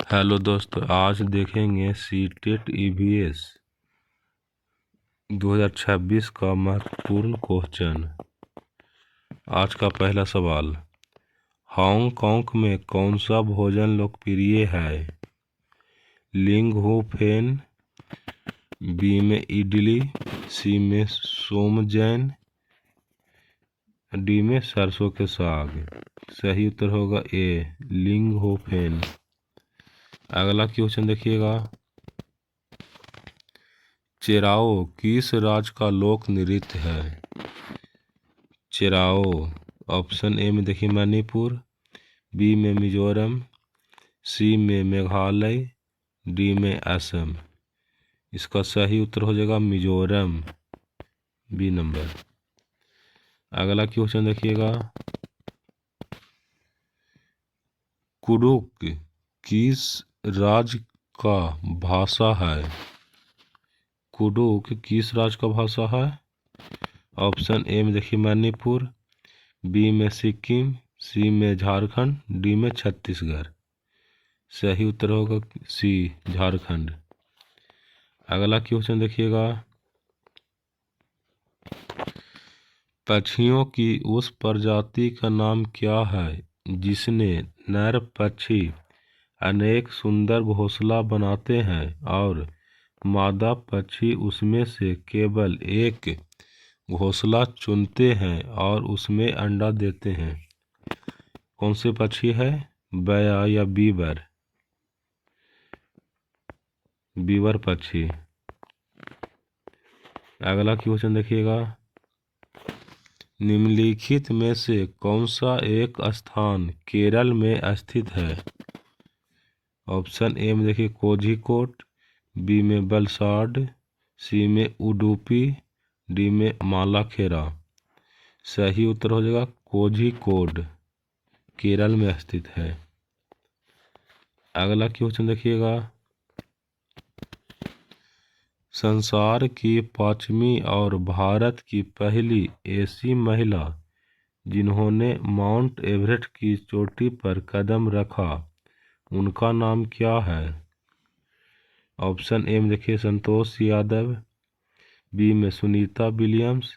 Hello दोस्तों, आज देखेंगे सीटेट ईवीएस 2026 का महत्वपूर्ण क्वेश्चन। आज का पहला सवाल, हांगकांग में कौन सा भोजन लोकप्रिय है? लिंगहुफेन, बी में इडली, सी में सोमजैन, डी में सरसों के साग। सही उत्तर होगा ए, लिंगहुफेन। अगला क्वेश्चन देखिएगा, चेराओ किस राज्य का लोक नृत्य है? चेराओ ऑप्शन ए में देखिए मणिपुर, बी में मिजोरम, सी में मेघालय, डी में असम। इसका सही उत्तर हो जाएगा मिजोरम, बी नंबर। अगला क्वेश्चन देखिएगा, कुडुक किस राज्य का भाषा है? कुडुक किस राज्य का भाषा है? ऑप्शन ए में देखिए मणिपुर, बी में सिक्किम, सी में झारखंड, डी में छत्तीसगढ़। सही उत्तर होगा सी, झारखंड। अगला क्वेश्चन देखिएगा, पक्षियों की उस प्रजाति का नाम क्या है जिसने नर पक्षी अनेक सुंदर घोंसला बनाते हैं और मादा पक्षी उसमें से केवल एक घोंसला चुनते हैं और उसमें अंडा देते हैं? कौन से पक्षी है? बया या बीवर? बीवर पक्षी। अगला क्वेश्चन देखिएगा, निम्नलिखित में से कौन सा एक स्थान केरल में स्थित है? ऑप्शन ए में देखिए कोझिकोड, बी में वलसाड, सी में उडुपी, डी में मालाखेरा। सही उत्तर हो जाएगा कोझिकोड, केरल में स्थित है। अगला क्वेश्चन देखिएगा, संसार की 5वीं और भारत की पहली ऐसी महिला जिन्होंने माउंट एवरेस्ट की चोटी पर कदम रखा, उनका नाम क्या है? ऑप्शन ए में देखिए संतोष यादव, बी में सुनीता विलियम्स,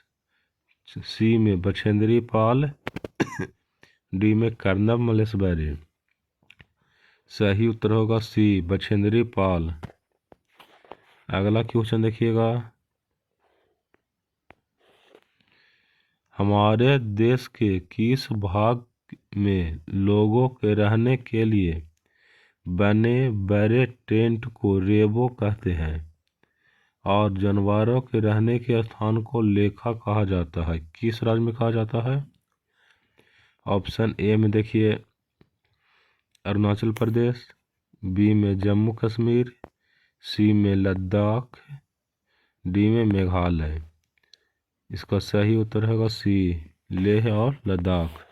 सी में बछेंद्री पाल, डी में कर्नल मलेश्वरी। सही उत्तर होगा सी, बछेंद्री पाल। अगला क्वेश्चन देखिएगा, हमारे देश के किस भाग में लोगों के रहने के लिए बने बड़े टेंट को रेबो कहते हैं और जानवरों के रहने के स्थान को लेखा कहा जाता है? किस राज्य में कहा जाता है? ऑप्शन ए में देखिए अरुणाचल प्रदेश, बी में जम्मू कश्मीर, सी में लद्दाख, डी में मेघालय। इसका सही उत्तर होगा सी, लेह और लद्दाख।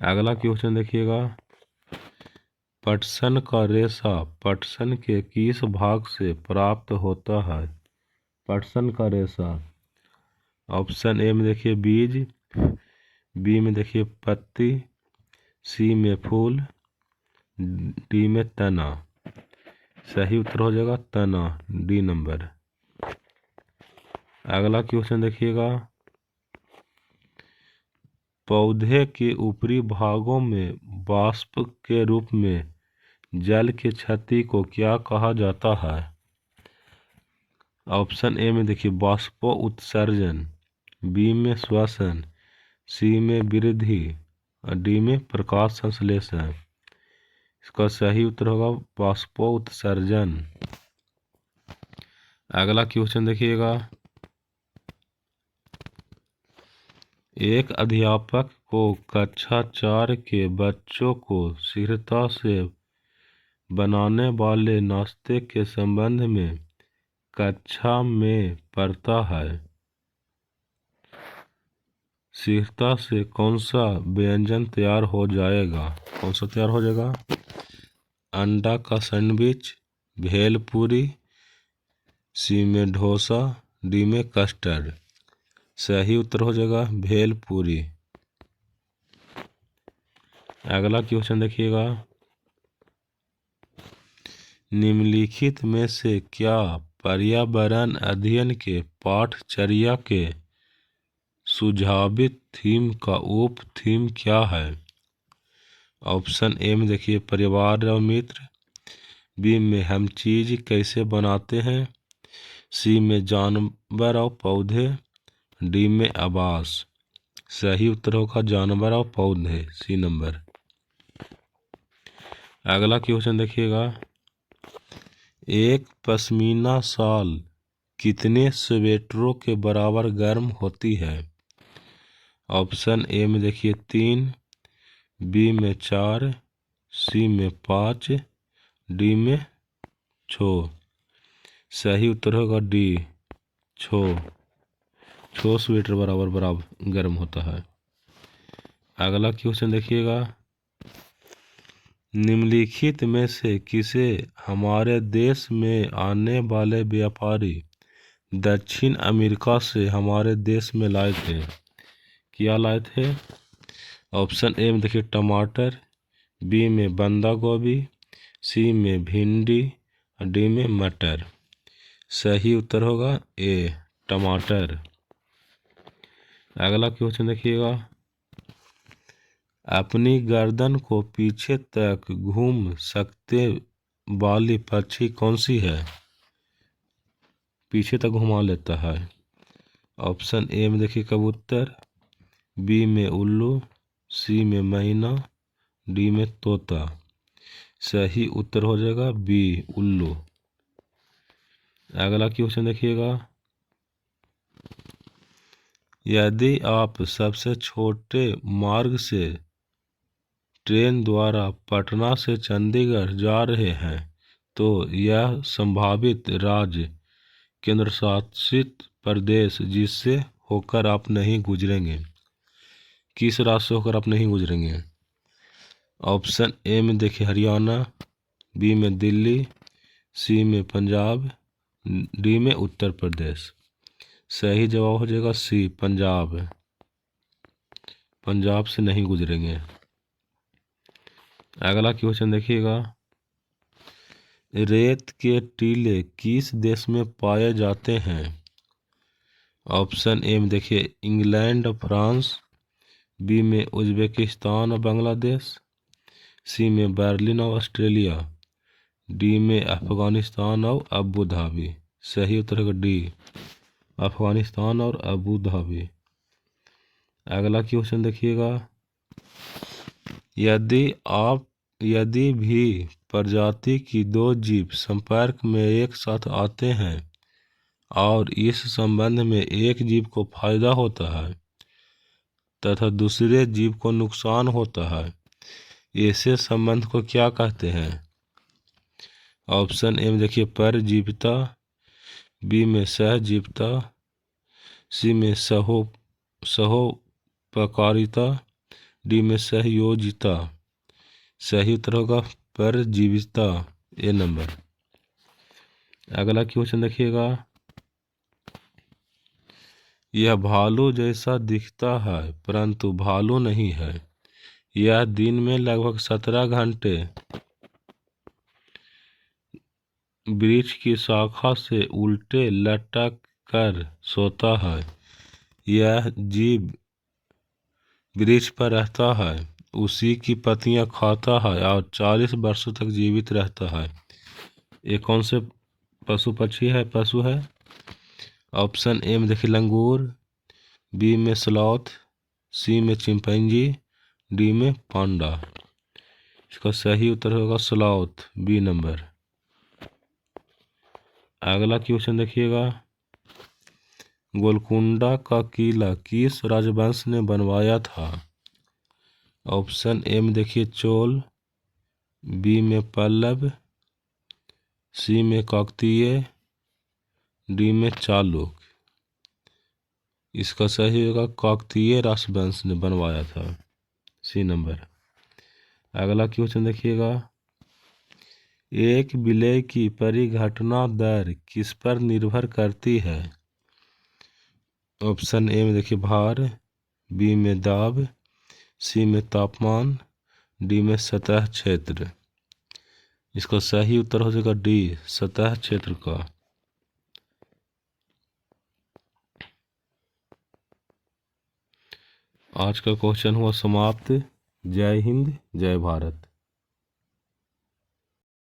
अगला क्वेश्चन देखिएगा, पटसन का रेशा पटसन के किस भाग से प्राप्त होता है? पटसन का रेशा ऑप्शन ए में देखिए बीज, बी में देखिए पत्ती, सी में फूल, डी में तना। सही उत्तर हो जाएगा तना, डी नंबर। अगला क्वेश्चन देखिएगा, पौधे के ऊपरी भागों में वाष्प के रूप में जल की क्षति को क्या कहा जाता है? ऑप्शन ए में देखिए वाष्पो उत्सर्जन, बी में श्वसन, सी में वृद्धि और डी में प्रकाश संश्लेषण। इसका सही उत्तर होगा वाष्पो उत्सर्जन। अगला क्वेश्चन देखिएगा, एक अध्यापक को कक्षा 4 के बच्चों को शीघ्रता से बनाने वाले नाश्ते के संबंध में कक्षा में पढ़ता है। शीघ्रता से कौन सा व्यंजन तैयार हो जाएगा? कौन सा तैयार हो जाएगा? अंडा का सैंडविच, भेलपूरी, सी में डोसा, डी में कस्टर्ड। सही उत्तर हो जाएगा भेलपूरी। अगला क्वेश्चन देखिएगा, निम्नलिखित में से क्या पर्यावरण अध्ययन के पाठचर्या के सुझावित थीम का उप थीम क्या है? ऑप्शन ए में देखिए परिवार और मित्र, बी में हम चीज कैसे बनाते हैं, सी में जानवर और पौधे, डी में आवास। सही उत्तर होगा जानवर और पौधे, सी नंबर। अगला क्वेश्चन देखिएगा, एक पश्मीना शाल कितने स्वेटरों के बराबर गर्म होती है? ऑप्शन ए में देखिए 3, बी में 4, सी में 5, डी में 6। सही उत्तर होगा डी 6 स्वेटर बराबर गर्म होता है। अगला क्वेश्चन देखिएगा, निम्नलिखित में से किसे हमारे देश में आने वाले व्यापारी दक्षिण अमेरिका से हमारे देश में लाए थे? क्या लाए थे? ऑप्शन ए में देखिए टमाटर, बी में बंदा गोभी, सी में भिंडी, डी में मटर। सही उत्तर होगा ए टमाटर। अगला क्वेश्चन देखिएगा, अपनी गर्दन को पीछे तक घूम सकते वाली पक्षी कौन सी है? पीछे तक घुमा लेता है। ऑप्शन ए में देखिए कबूतर, बी में उल्लू, सी में मैना, डी में तोता। सही उत्तर हो जाएगा बी उल्लू। अगला क्वेश्चन देखिएगा, यदि आप सबसे छोटे मार्ग से ट्रेन द्वारा पटना से चंडीगढ़ जा रहे हैं तो यह संभावित राज्य केंद्र शासित प्रदेश जिससे होकर आप नहीं गुजरेंगे, किस राज्य से होकर आप नहीं गुजरेंगे? ऑप्शन ए में देखिए हरियाणा, बी में दिल्ली, सी में पंजाब, डी में उत्तर प्रदेश। सही जवाब हो जाएगा सी पंजाब। पंजाब से नहीं गुजरेंगे। अगला क्वेश्चन देखिएगा, रेत के टीले किस देश में पाए जाते हैं? ऑप्शन ए में देखिए इंग्लैंड और फ्रांस, बी में उज्बेकिस्तान और बांग्लादेश, सी में बर्लिन और ऑस्ट्रेलिया, डी में अफगानिस्तान और अबू धाबी। सही उत्तर होगा डी अफगानिस्तान और अबू धाबी। अगला क्वेश्चन देखिएगा, यदि भी प्रजाति की दो जीव संपर्क में एक साथ आते हैं और इस संबंध में एक जीव को फायदा होता है तथा दूसरे जीव को नुकसान होता है, ऐसे संबंध को क्या कहते हैं? ऑप्शन ए में देखिए परजीविता, बी में सहजीविता, सी में सहोपकारिता, डी में सहयोजिता। सही उत्तर होगा परजीविता, ए नंबर। अगला क्वेश्चन देखिएगा, यह भालू जैसा दिखता है परंतु भालू नहीं है। यह दिन में लगभग 17 घंटे वृक्ष की शाखा से उल्टे लटक कर सोता है। यह जीव वृक्ष पर रहता है, उसी की पत्तियां खाता है और 40 वर्षों तक जीवित रहता है। ये कौन से पशु है? ऑप्शन ए में देखिए लंगूर, बी में स्लॉथ, सी में चिंपैंजी, डी में पांडा। इसका सही उत्तर होगा स्लॉथ, बी नंबर। अगला क्वेश्चन देखिएगा, गोलकुंडा का किला किस राजवंश ने बनवाया था? ऑप्शन ए में देखिए चोल, बी में पल्लव, सी में काकतीय, डी में चालुक्य। इसका सही होगा काकतीय राजवंश ने बनवाया था, सी नंबर। अगला क्वेश्चन देखिएगा, एक विलय की परिघटना दर किस पर निर्भर करती है? ऑप्शन ए में देखिए भार, बी में दाब, सी में तापमान, डी में सतह क्षेत्र। इसका सही उत्तर हो जाएगा डी, सतह क्षेत्र का। आज का क्वेश्चन हुआ समाप्त। जय हिंद, जय भारत।